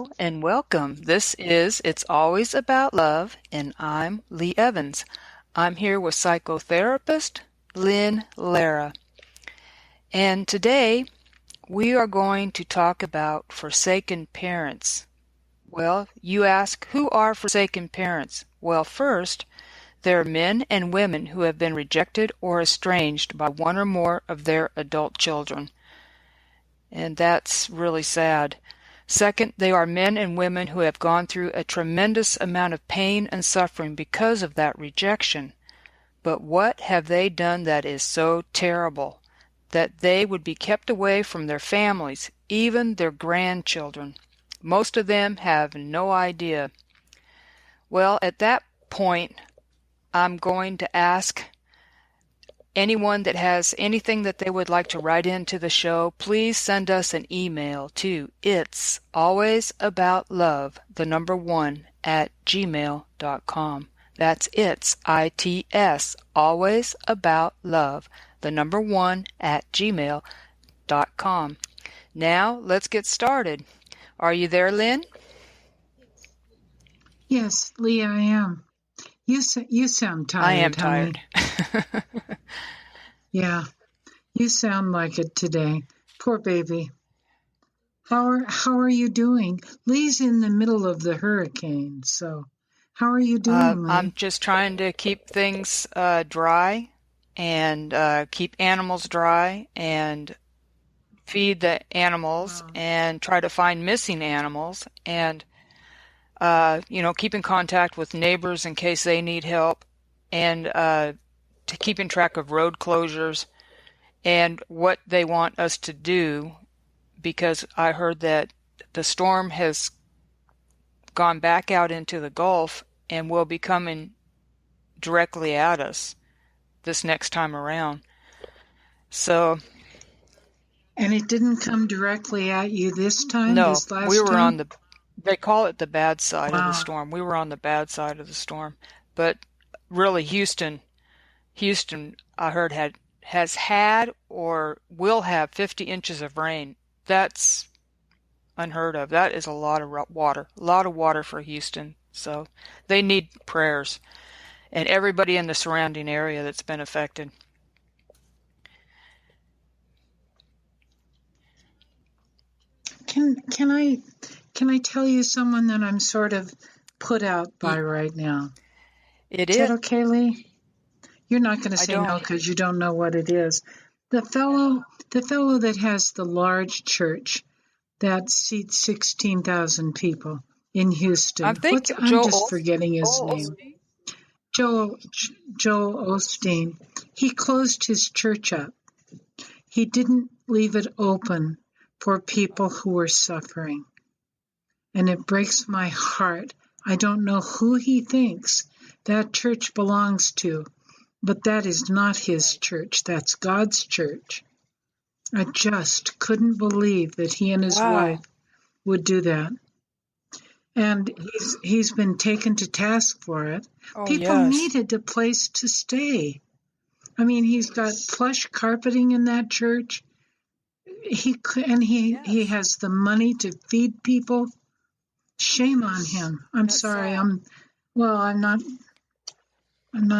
Hello and welcome. This is It's Always About Love, and I'm Lee Evans. I'm here with psychotherapist Lynne Lara. And today we are going to talk about forsaken parents. Well, you ask, who are forsaken parents? Well, first, there are men and women who have been rejected or estranged by one or more of their adult children. And that's really sad. Second, they are men and women who have gone through a tremendous amount of pain and suffering because of that rejection. But what have they done that is so terrible that they would be kept away from their families, even their grandchildren? Most of them have no idea. Well, at that point, I'm going to ask anyone that has anything that they would like to write into the show, please send us an email to itsalwaysaboutLove1@gmail.com. That's it's always about love, 1@gmail.com. Now let's get started. Are you there, Lynne? Yes, Lee, I am. You sound tired. I am tired. Yeah, you sound like it today. Poor baby. How are you doing? Lee's in the middle of the hurricane, so how are you doing, Lee? I'm just trying to keep things dry and keep animals dry and feed the animals and try to find missing animals and keep in contact with neighbors in case they need help, and to keeping track of road closures and what they want us to do, because I heard that the storm has gone back out into the Gulf and will be coming directly at us this next time around. So, and it didn't come directly at you this time? No, this last we were time? they call it the bad side of the storm. We were on the bad side of the storm. But really, Houston, I heard has had or will have 50 inches of rain. That's unheard of. That is a lot of water for Houston. So they need prayers, and everybody in the surrounding area that's been affected. Can I tell you someone that I'm sort of put out by right now? Is that okay, Lee? You're not going to say no because you don't know what it is. The fellow that has the large church that seats 16,000 people in Houston. I'm just forgetting his name. Joel Osteen. He closed his church up. He didn't leave it open for people who were suffering. And it breaks my heart. I don't know who he thinks that church belongs to, but that is not his church. That's God's church. I just couldn't believe that he and his wife would do that. And he's been taken to task for it. People needed a place to stay. I mean, he's got plush carpeting in that church. He has the money to feed people. Shame on him. I'm sorry. I'm not. I'm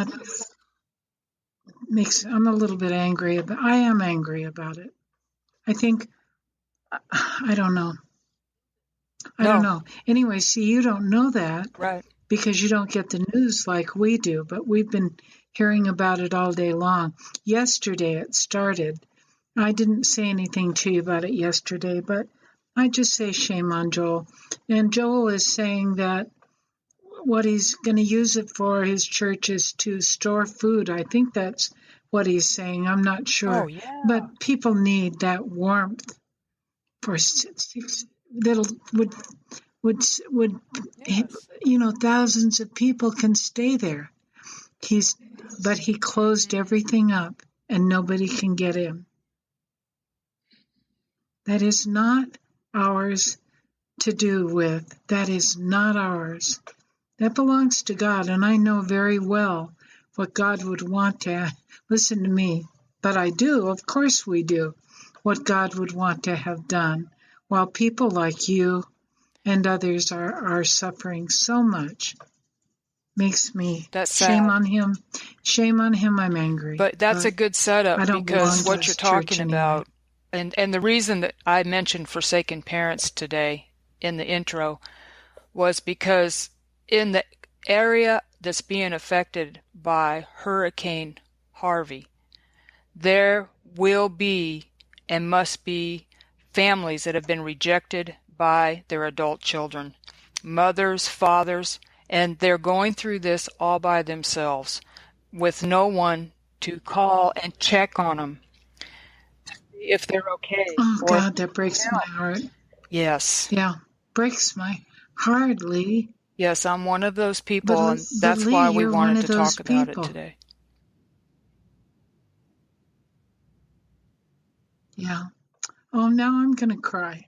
a little bit angry about. I am angry about it. I think. I don't know. I don't know. Anyway, see, you don't know that, right? Because you don't get the news like we do. But we've been hearing about it all day long. Yesterday it started. I didn't say anything to you about it yesterday, but I just say shame on Joel. And Joel is saying that what he's going to use it for, his church, is to store food. I think that's what he's saying. I'm not sure. But people need that warmth for thousands of people can stay there. But he closed everything up and nobody can get in. That is not ours to do with. That is not ours. That belongs to God, and I know very well what God would want to. Listen to me, but I do, of course we do, what God would want to have done, while people like you and others are suffering so much. Makes me That's shame sad. on him. Shame on him, I'm angry. But that's a good I setup don't belong because to what you're his church talking anyway. about, and the reason that I mentioned Forsaken Parents today in the intro was because in the area that's being affected by Hurricane Harvey, there will be and must be families that have been rejected by their adult children, mothers, fathers, and they're going through this all by themselves with no one to call and check on them if they're okay Oh, or God, that breaks my heart. yes. Yeah, breaks my heart, Lee. Yes, I'm one of those But, people, and but that's Lee, why we you're one wanted of to those talk about it people. today. Yeah. Oh, now I'm going to cry.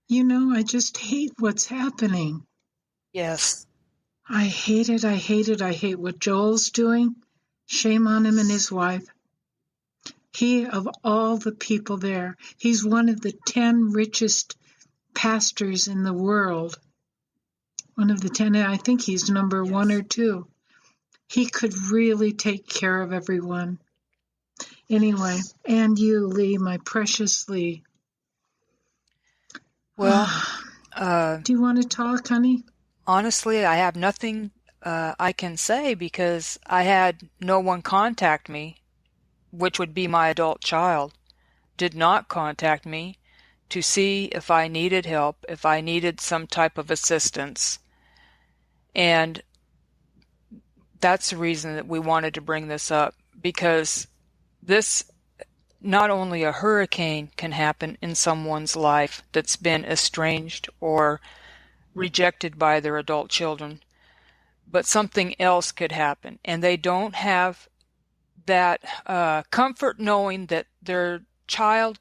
You know, I just hate what's happening. Yes. I hate it. I hate it. I hate what Joel's doing. Shame on him and his wife. He, of all the people there, he's one of the 10 richest pastors in the world. One of the 10, I think he's number one or Yes. two. He could really take care of everyone. Anyway, and you, Lee, my precious Lee. Well, Do you want to talk, honey? honestly, I have nothing I can say because I had no one contact me, which would be my adult child, did not contact me to see if I needed help, if I needed some type of assistance. And that's the reason that we wanted to bring this up because this, not only a hurricane can happen in someone's life that's been estranged or rejected by their adult children, but something else could happen. And they don't have that comfort knowing that their child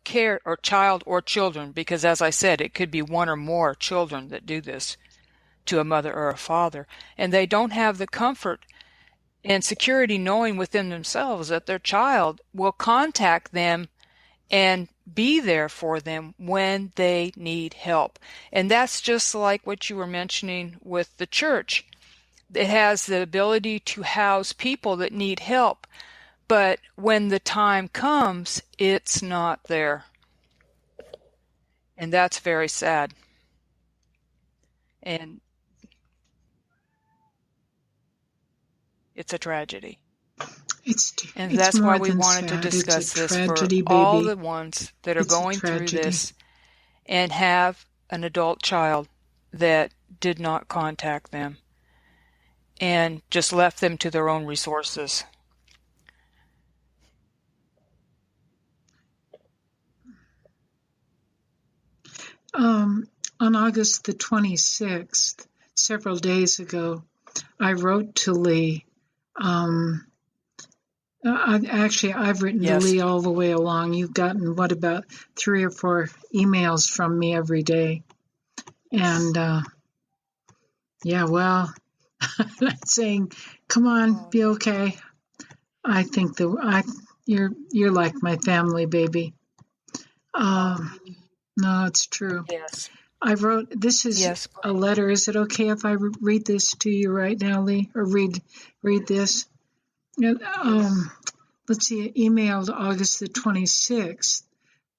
or children, because as I said, it could be one or more children that do this to a mother or a father, and they don't have the comfort and security knowing within themselves that their child will contact them and be there for them when they need help. And that's just like what you were mentioning with the church. It has the ability to house people that need help, but when the time comes, it's not there. And that's very sad. And it's a tragedy. And It's that's why more we than wanted to sad. It's a discuss this for tragedy, all baby. the ones that are It's a going through tragedy. this and have an adult child that did not contact them and just left them to their own resources. On August the 26th, several days ago, I wrote to Lee. I've written to Yes. Lee all the way along. You've gotten, about 3 or 4 emails from me every day. And, saying, come on, be okay. I think you're like my family, baby. No, it's true. Yes. I wrote, this is Yes. a letter. Is it okay if I read this to you right now, Lee? Or read this? Let's see, emailed August the 26th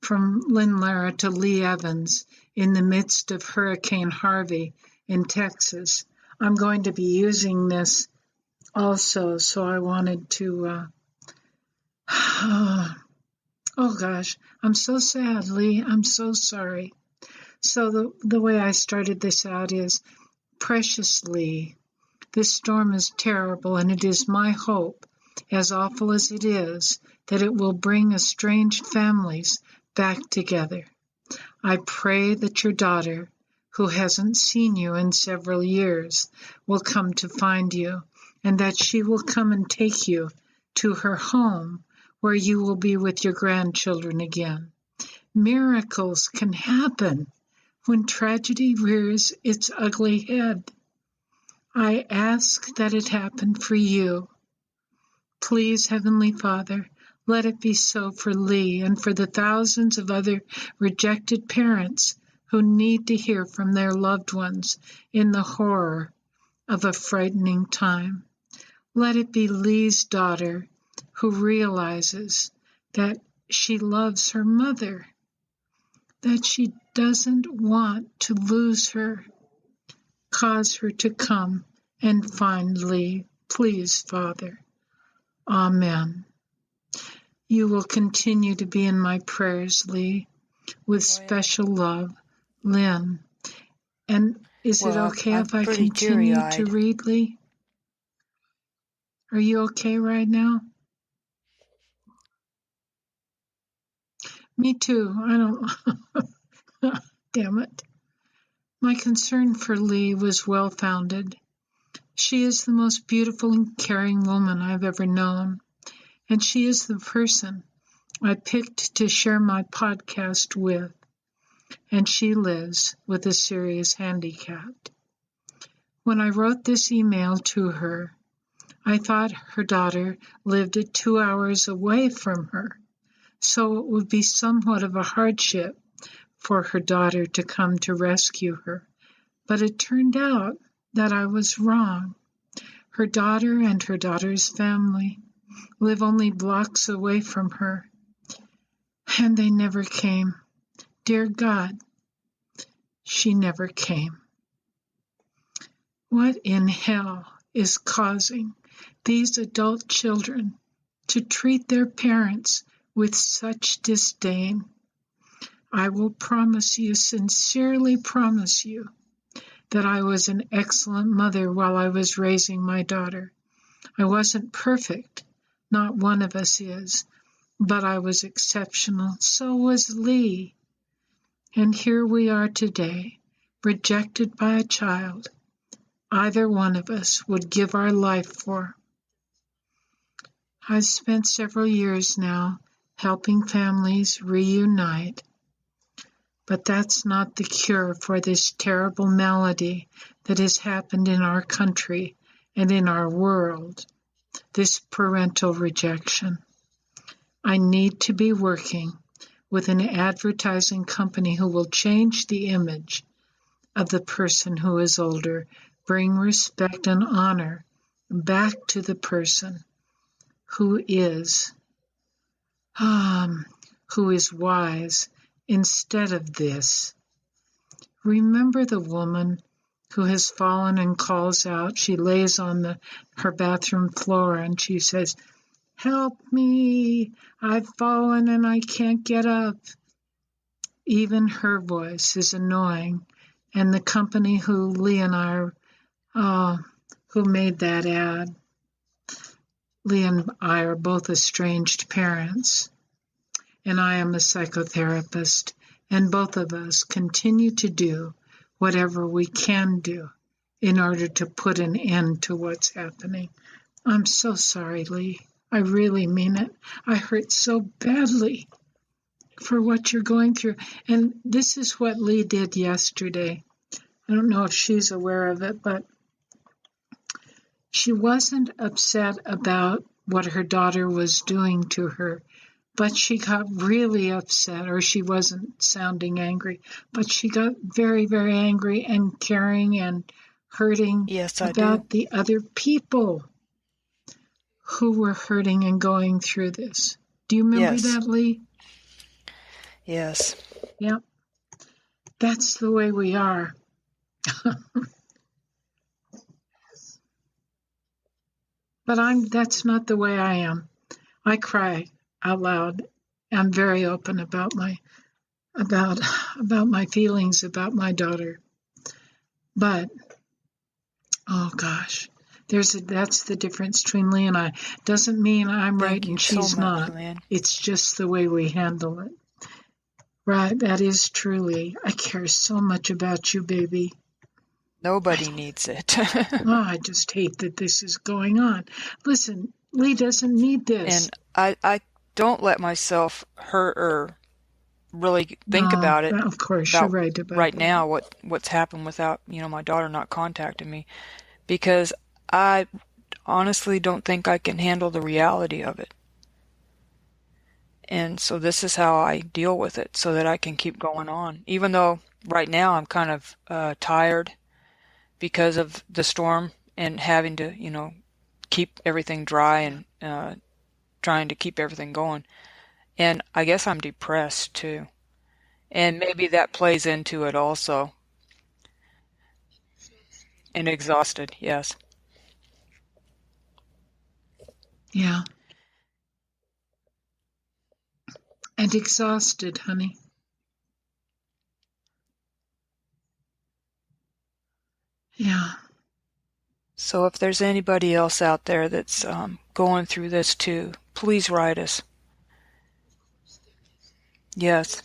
from Lynne Lara to Lee Evans in the midst of Hurricane Harvey in Texas. I'm going to be using this also, so I wanted to, oh gosh, I'm so sad, Lee. I'm so sorry. So the way I started this out is, precious Lee, this storm is terrible, and it is my hope, as awful as it is, that it will bring estranged families back together. I pray that your daughter, who hasn't seen you in several years, will come to find you, and that she will come and take you to her home, where you will be with your grandchildren again. Miracles can happen when tragedy rears its ugly head. I ask that it happen for you. Please, Heavenly Father, let it be so for Lee and for the thousands of other rejected parents who need to hear from their loved ones in the horror of a frightening time. Let it be Lee's daughter who realizes that she loves her mother, that she doesn't want to lose her. Cause her to come and find Lee, please, Father. Amen. You will continue to be in my prayers, Lee, with special love, Lynne. And is it okay if I continue to read, Lee? Are you okay right now? Me too. I don't. Damn it. My concern for Lee was well-founded. She is the most beautiful and caring woman I've ever known, and she is the person I picked to share my podcast with, and she lives with a serious handicap. When I wrote this email to her, I thought her daughter lived 2 hours away from her, so it would be somewhat of a hardship for her daughter to come to rescue her. But it turned out that I was wrong. Her daughter and her daughter's family live only blocks away from her, and they never came. Dear God, she never came. What in hell is causing these adult children to treat their parents with such disdain? I will promise you, sincerely promise you, that I was an excellent mother while I was raising my daughter. I wasn't perfect, not one of us is, but I was exceptional. So was Lee. And here we are today, rejected by a child either one of us would give our life for. I've spent several years now helping families reunite, but that's not the cure for this terrible malady that has happened in our country and in our world, this parental rejection. I need to be working with an advertising company who will change the image of the person who is older, bring respect and honor back to the person who is wise instead of this. Remember the woman who has fallen and calls out. She lays on her bathroom floor and she says, "Help me, I've fallen and I can't get up." Even her voice is annoying, and the company who Lee and I who made that ad, Lee and I are both estranged parents, and I am a psychotherapist, and both of us continue to do whatever we can do in order to put an end to what's happening. I'm so sorry, Lee. I really mean it. I hurt so badly for what you're going through. And this is what Lee did yesterday. I don't know if she's aware of it, but she wasn't upset about what her daughter was doing to her, but she got really upset, or she wasn't sounding angry, but she got very, very angry and caring and hurting about the other people who were hurting and going through this. Do you remember that, Lee? Yes. Yep. That's the way we are. But that's not the way I am. I cry out loud. I'm very open about my feelings about my daughter. But oh gosh, that's the difference between Lee and I. Doesn't mean I'm right and she's not. It's just the way we handle it. Right, that is truly. I care so much about you, baby. Nobody needs it. I just hate that this is going on. Listen, Lee doesn't need this. And I don't let myself hurt or really think about it. Of course, you're right about right now what's happened without my daughter not contacting me, because I honestly don't think I can handle the reality of it. And so this is how I deal with it, so that I can keep going on, even though right now I'm kind of tired because of the storm and having to, keep everything dry and trying to keep everything going. And I guess I'm depressed too. And maybe that plays into it also. And exhausted, yes. Yeah. And exhausted, honey. Yeah. So if there's anybody else out there that's going through this too, please write us. Yes,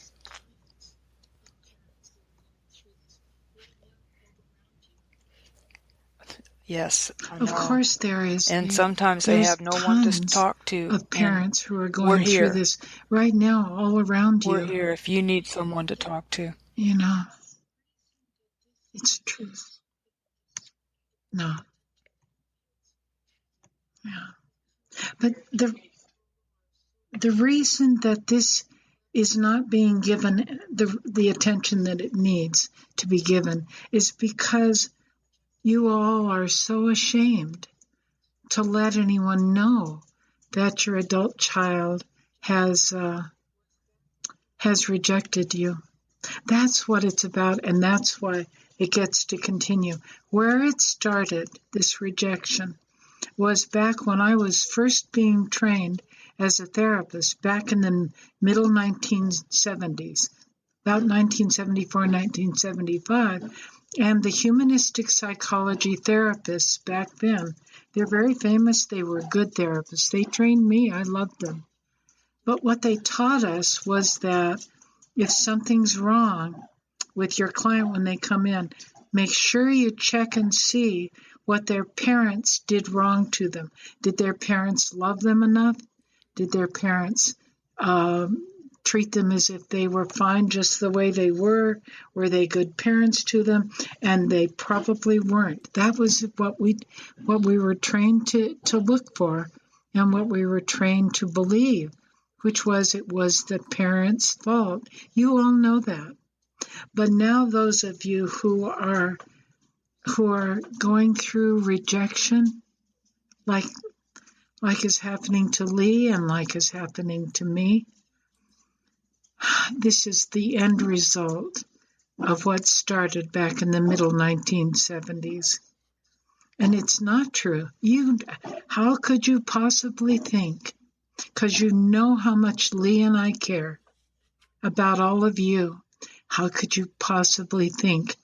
yes, I Of know. course there is. And sometimes they There's have no one to tons talk to, of and parents who are we're going through here. this right now all around We're you. here if you need someone to talk to. You know, it's truth. No. Yeah. But the reason that this is not being given the attention that it needs to be given is because you all are so ashamed to let anyone know that your adult child has rejected you. That's what it's about, and that's why it gets to continue. Where it started, this rejection, was back when I was first being trained as a therapist back in the middle 1970s, about 1974, 1975. And the humanistic psychology therapists back then, they're very famous. They were good therapists. They trained me. I loved them. But what they taught us was that if something's wrong with your client when they come in, make sure you check and see what their parents did wrong to them. Did their parents love them enough? Did their parents treat them as if they were fine just the way they were? Were they good parents to them? And they probably weren't. That was what we were trained to look for and what we were trained to believe, which was it was the parents' fault. You all know that. But now those of you who are going through rejection, like is happening to Lee and like is happening to me, this is the end result of what started back in the middle 1970s. And it's not true. How could you possibly think, because you know how much Lee and I care about all of you, how could you possibly think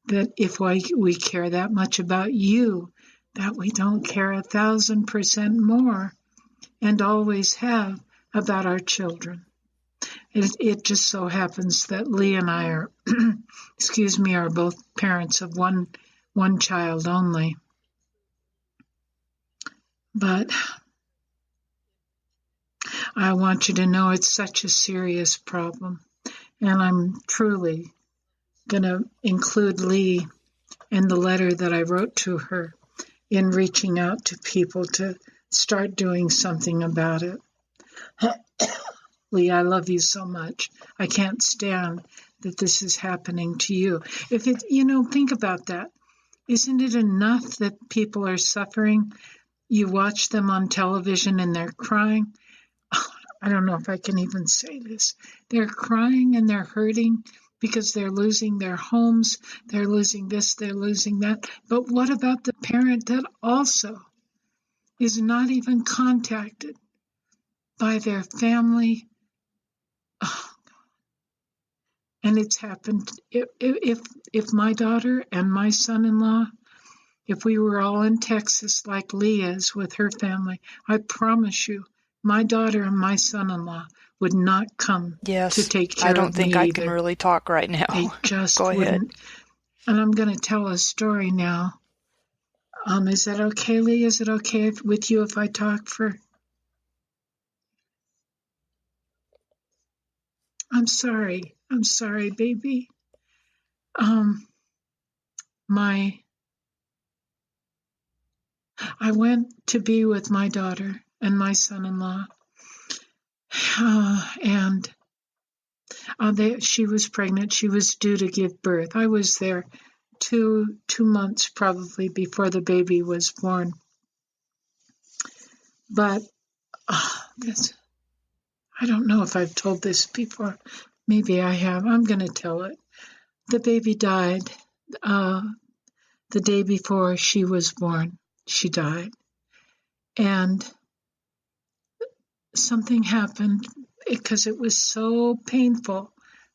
that if we care that much about you, that we don't care 1,000% more and always have about our children? It just so happens that Lee and I are, are both parents of one child only. But I want you to know it's such a serious problem. And I'm truly going to include Lee in the letter that I wrote to her in reaching out to people to start doing something about it. Lee, I love you so much. I can't stand that this is happening to you. If it, think about that. Isn't it enough that people are suffering? You watch them on television and they're crying. I don't know if I can even say this. They're crying and they're hurting because they're losing their homes. They're losing this, they're losing that. But what about the parent that also is not even contacted by their family? Oh, and it's happened. If my daughter and my son-in-law, if we were all in Texas like Lee is with her family, I promise you, my daughter and my son-in-law would not come to Yes, take I care don't of me think I can either. really talk right They now. just Go ahead. wouldn't. And I'm going to tell a story now. Is that okay, Lee? Is it okay with you if I talk for? I'm sorry. I'm sorry, baby. My I went to be with my daughter and my son-in-law, and She was pregnant. She was due to give birth. I was there 2 months probably before the baby was born. But I don't know if I've told this before. Maybe I have. I'm going to tell it. The baby died the day before she was born. She died. And something happened because it was so painful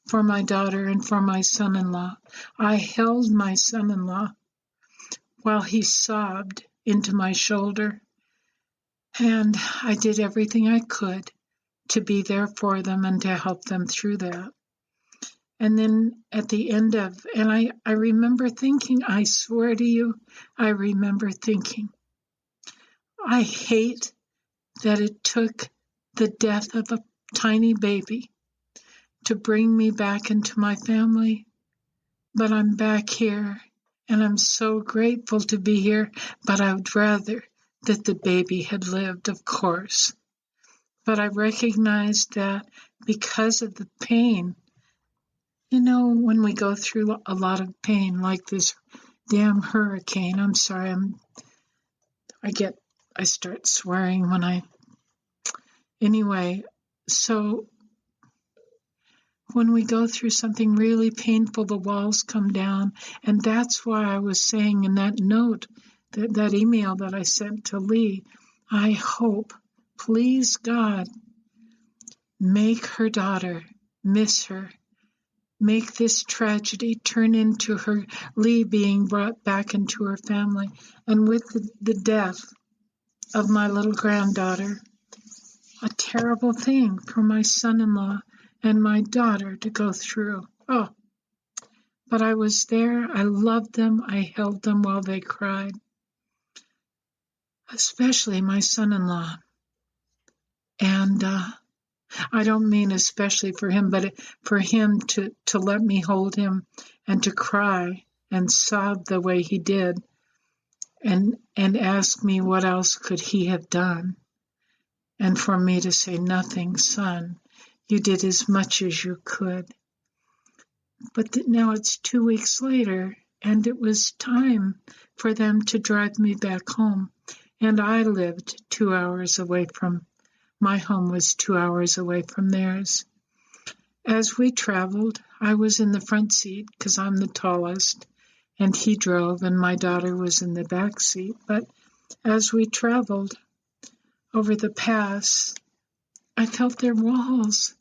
for my daughter and for my son-in-law. I held my son-in-law while he sobbed into my shoulder. And I did everything I could to be there for them and to help them through that. And then at the end of, and I remember thinking, I swear to you, I remember thinking, I hate that it took the death of a tiny baby to bring me back into my family. But I'm back here, and I'm so grateful to be here, but I would rather that the baby had lived, of course. But I recognized that because of the pain, when we go through a lot of pain, like this damn hurricane, I'm sorry, I start swearing anyway, so when we go through something really painful, the walls come down, and that's why I was saying in that note, that email that I sent to Lee, I hope, please God, make her daughter miss her. Make this tragedy turn into her, Lee being brought back into her family. And with the death of my little granddaughter, a terrible thing for my son-in-law and my daughter to go through. Oh, but I was there. I loved them. I held them while they cried, especially my son-in-law. And I don't mean especially for him, but for him to let me hold him and to cry and sob the way he did and ask me what else could he have done. And for me to say, nothing, son, you did as much as you could. But now it's 2 weeks later, and it was time for them to drive me back home. And I lived 2 hours away from my home was 2 hours away from theirs. As we traveled, I was in the front seat because I'm the tallest, and he drove, and my daughter was in the back seat. But as we traveled over the pass, I felt their walls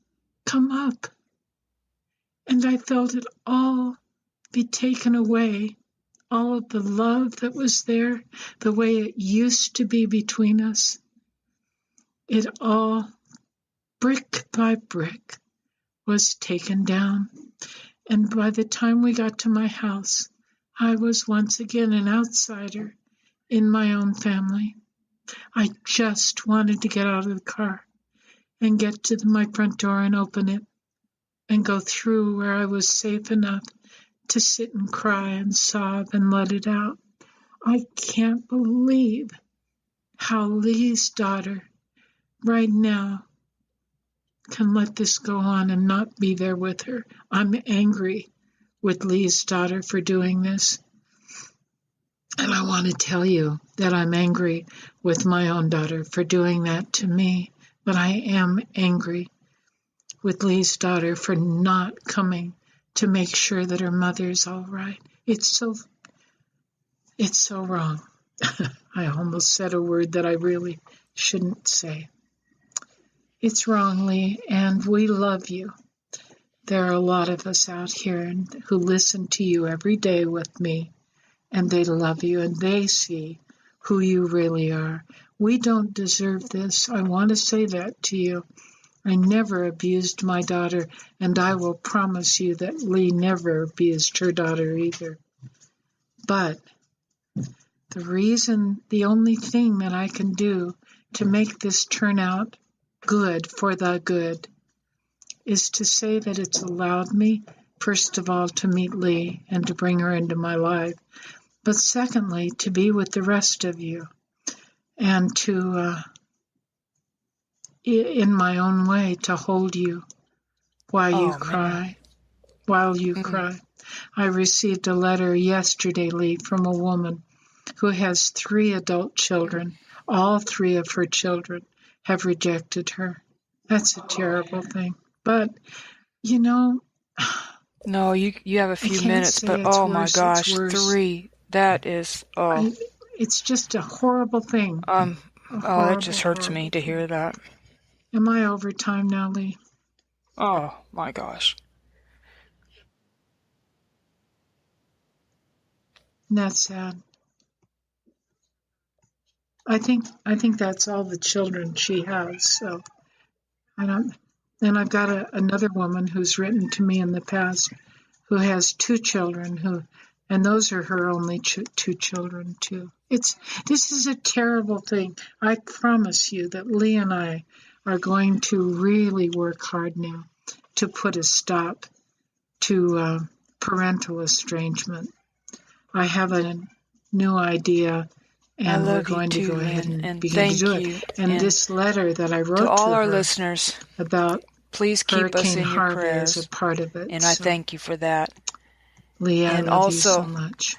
come up, and I felt it all be taken away, all of the love that was there, the way it used to be between us. It all, brick by brick, was taken down. And by the time we got to my house, I was once again an outsider in my own family. I just wanted to get out of the car and get to my front door and open it and go through where I was safe enough to sit and cry and sob and let it out. I can't believe how Lee's daughter right now can let this go on and not be there with her. I'm angry with Lee's daughter for doing this. And I want to tell you that I'm angry with my own daughter for doing that to me. But I am angry with Lee's daughter for not coming to make sure that her mother's all right. It's so wrong. I almost said a word that I really shouldn't say. It's wrong, Lee, and we love you. There are a lot of us out here who listen to you every day with me, and they love you, and they see who you really are. We don't deserve this. I want to say that to you. I never abused my daughter, and I will promise you that Lee never abused her daughter either. But the only thing that I can do to make this turn out good for the good is to say that it's allowed me, first of all, to meet Lee and to bring her into my life, but secondly, to be with the rest of you and to, in my own way, to hold you while you Oh, man. cry. While you cry. I received a letter yesterday, Lee, from a woman who has 3 adult children. All 3 of her children have rejected her. That's a terrible thing. But, you know, No, you have a I few can't minutes, say but it's oh my worse. It's gosh, worse. 3. That is, oh. It's just a horrible thing. A Oh, that horrible, just hurts me horrible to thing. hear that. Am I over time now, Lee? Oh my gosh. That's sad. I think that's all the children she has. So I don't. And I've got another woman who's written to me in the past who has 2 children and those are her only 2 children too. This is a terrible thing. I promise you that Lee and I are going to really work hard now to put a stop to parental estrangement. I have a new idea, I and we're love you going to too, go ahead Lynn, and and begin to do thank it. you. And And this letter that I to wrote all to our her listeners, about please keep us Hurricane in your Harvey is a prayers, part of it. and I So, thank you for that. Lee, I And love you so also, much.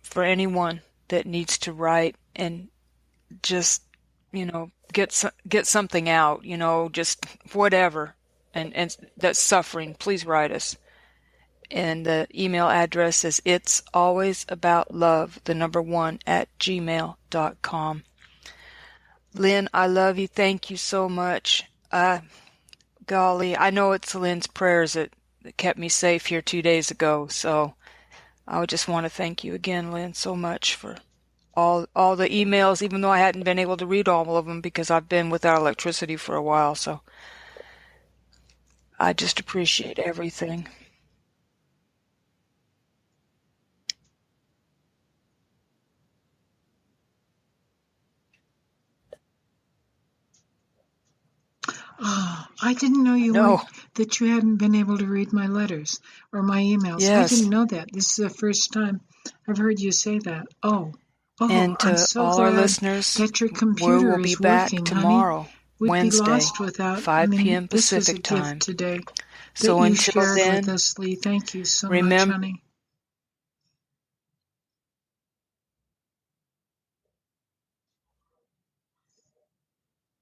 for anyone that needs to write and just, get something out, just whatever, and that's suffering, please write us. And the email address is itsalwaysaboutLove1@gmail.com. Lynn, I love you. Thank you so much. Golly, I know it's Lynn's prayers that kept me safe here 2 days ago. So I would just want to thank you again, Lynn, so much for all the emails, even though I hadn't been able to read all of them because I've been without electricity for a while. So I just appreciate everything. Oh, I didn't know No. that you hadn't been able to read my letters or my emails. I Yes. didn't know that. This is the first time I've heard you say that. Oh, And I'm to so all our glad listeners, that your we computer will be is back working, honey. tomorrow, We'd be Wednesday, lost without. 5 p.m. This was a Pacific gift time. today that So you until shared with then, us, Lee. Thank you so much, remember, honey.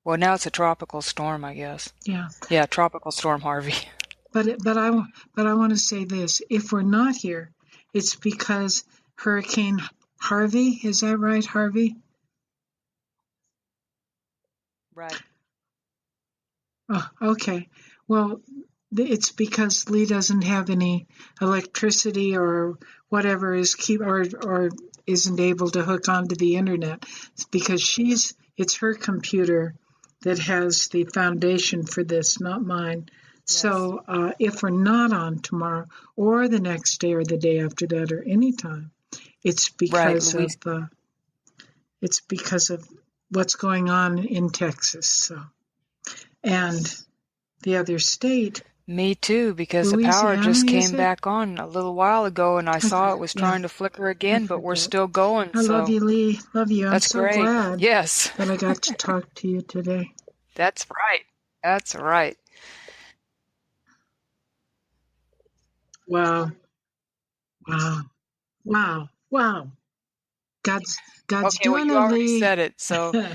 well, now it's a tropical storm, I guess. Yeah. Yeah, tropical storm Harvey. But I want to say this: if we're not here, it's because Hurricane Harvey. Is that right, Harvey? Right. Oh, okay. Well, it's because Lee doesn't have any electricity or whatever or isn't able to hook onto the internet. It's because it's her computer that has the foundation for this, not mine. Yes. So if we're not on tomorrow or the next day or the day after that or any time, it's Right, because Louise. of what's going on in Texas. So. And the other state. Me too, because the power Louisiana, just is came it? back on a little while ago, and I saw it was Yeah, trying to flicker I again, but we're forget. still going, I love so you, Lee. Love you. I'm that's so great. glad Yes, that I got to talk to you today. that's right. That's right. Wow. Wow. Wow. Wow. God's Okay, well, doing you it, already Lee. said it, so Lee,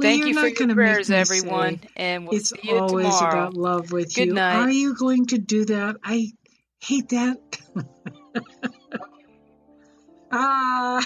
thank you're you for not your going to make prayers, me say everyone, and we'll it's see you always tomorrow. about love with Good you. night. Are you going to do that? I hate that. Ah.